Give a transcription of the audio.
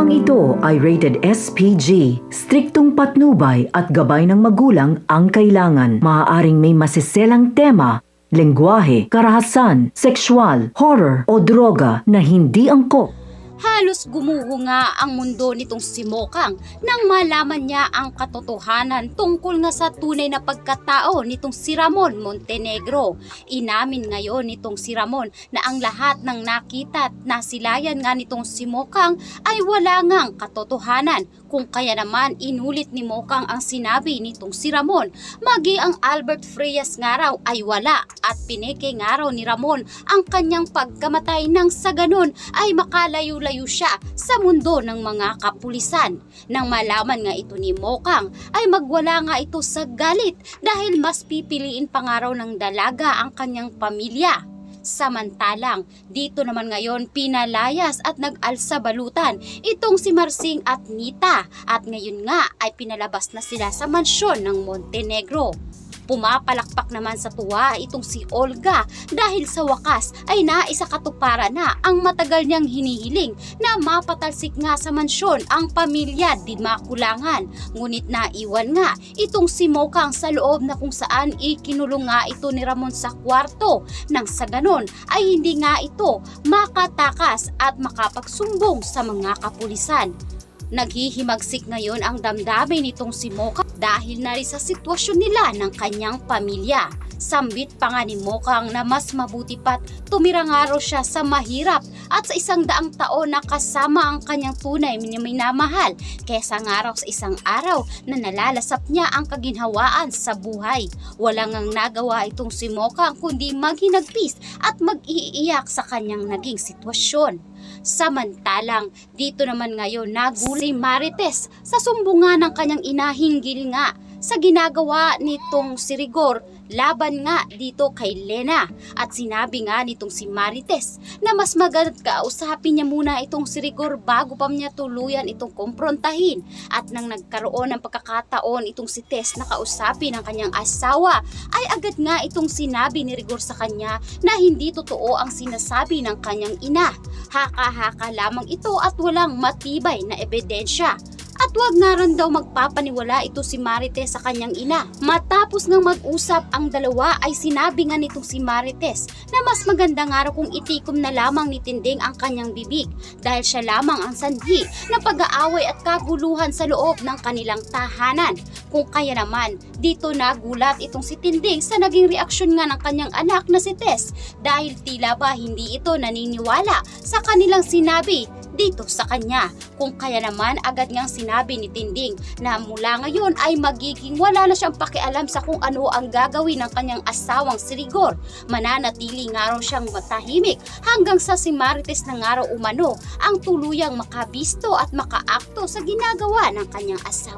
Programang ito ay rated SPG. Striktong patnubay at gabay ng magulang ang kailangan. Maaaring may masiselang tema, lengguwahe, karahasan, sexual, horror o droga na hindi angkop. Halos gumuho nga ang mundo nitong si Mokang nang malaman niya ang katotohanan tungkol nga sa tunay na pagkatao nitong si Ramon Montenegro. Inamin ngayon nitong si Ramon na ang lahat ng nakita at nasilayan nga nitong si Mokang ay wala ngang katotohanan. Kung kaya naman inulit ni Mokang ang sinabi nitong si Ramon, magi ang Albert Frias nga raw ay wala at pineke nga raw ni Ramon ang kanyang pagkamatay nang sa ganun ay makalayo-layo siya sa mundo ng mga kapulisan. Nang malaman nga ito ni Mokang ay magwala nga ito sa galit dahil mas pipiliin pa nga raw ng dalaga ang kanyang pamilya. Samantalang, dito naman ngayon pinalayas at nag-alsa balutan itong si Marsing at Nita at ngayon nga ay pinalabas na sila sa mansyon ng Montenegro. Pumapalakpak naman sa tuwa itong si Olga dahil sa wakas ay naisakatuparan na ang matagal niyang hinihiling na mapatalsik nga sa mansyon ang pamilya di Makulangan. Ngunit naiwan nga itong si Mokang sa loob na kung saan ikinulong nga ito ni Ramon sa kwarto nang sa ganon ay hindi nga ito makatakas at makapagsumbong sa mga kapulisan. Naghihimagsik ngayon ang damdamin nitong si Mokang dahil na rin sa sitwasyon nila ng kanyang pamilya. Sambit pa nga ni Mokang na mas mabuti pat tumira nga raw siya sa mahirap at sa 100 taon na kasama ang kanyang tunay na minamahal kesa nga raw sa isang araw na nalalasap niya ang kaginhawaan sa buhay. Walang ngang nagawa itong si Mokang kundi maghinagpis at mag-iiyak sa kanyang naging sitwasyon. Samantalang dito naman ngayon nagulat si Marites sa sumbungan ng kanyang inahinggil nga sa ginagawa nitong si Rigor laban nga dito kay Lena at sinabi nga nitong si Marites na mas maganda kausapin niya muna itong si Rigor bago pa niya tuluyan itong kumprontahin at nang nagkaroon ng pagkakataon itong si Tess na kausapin ang kanyang asawa ay agad nga itong sinabi ni Rigor sa kanya na hindi totoo ang sinasabi ng kanyang ina. Haka-haka lamang ito at walang matibay na ebidensya. At wag nga rin daw magpapaniwala ito si Marites sa kanyang ina. Matapos ngang mag-usap ang dalawa ay sinabi nga nitong si Marites na mas maganda nga raw kung itikom na lamang ni Tinding ang kanyang bibig dahil siya lamang ang sanhi na pag-aaway at kaguluhan sa loob ng kanilang tahanan. Kung kaya naman, dito nagulat itong si Tinding sa naging reaksyon nga ng kanyang anak na si Tess dahil tila ba hindi ito naniniwala sa kanilang sinabi dito sa kanya. Kung kaya naman agad ngang sinabi ni Tinding na mula ngayon ay magiging wala na siyang pakialam sa kung ano ang gagawin ng kanyang asawang si Rigor. Mananatili nga raw siyang matahimik hanggang sa si Marites na nga raw umano ang tuluyang makabisto at makaakto sa ginagawa ng kanyang asawa.